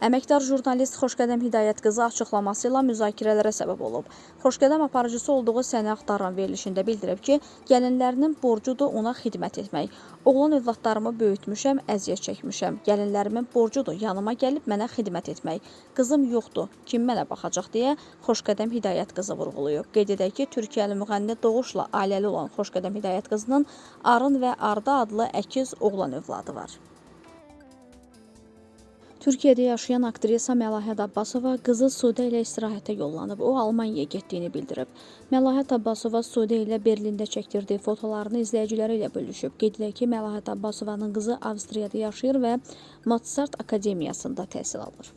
Əməkdar jurnalist Xoşqədəm Hidayət qızı açıqlaması ilə müzakirələrə səbəb olub. Xoşqədəm aparıcısı olduğu səni axtaran verilişində bildirib ki, gəlinlərinin borcudur ona xidmət etmək. Oğlan övladlarımı böyütmüşəm, əziyyət çəkmişəm. Gəlinlərimin borcudur yanıma gəlib mənə xidmət etmək. Qızım yoxdur, kim mənə baxacaq deyə Xoşqədəm Hidayət qızı vurğulayıb. Qeyd edək ki, Türkiyəli müğənni doğuşla ailəli olan Xoşqədəm Hidayət qızının Arın və Arda adlı əkiz oğlan övladı var. Türkiyədə yaşayan aktrisa Məlahət Abbasova qızı Sude ilə istirahətə yollanıb. O, Almaniyaya getdiyini bildirib. Məlahət Abbasova Sude ilə Berlində çəkdirdiyi fotolarını izləyiciləri ilə bölüşüb. Qeyd edək ki, Məlahət Abbasovanın qızı Avstriyada yaşayır və Mozart Akademiyasında təhsil alır.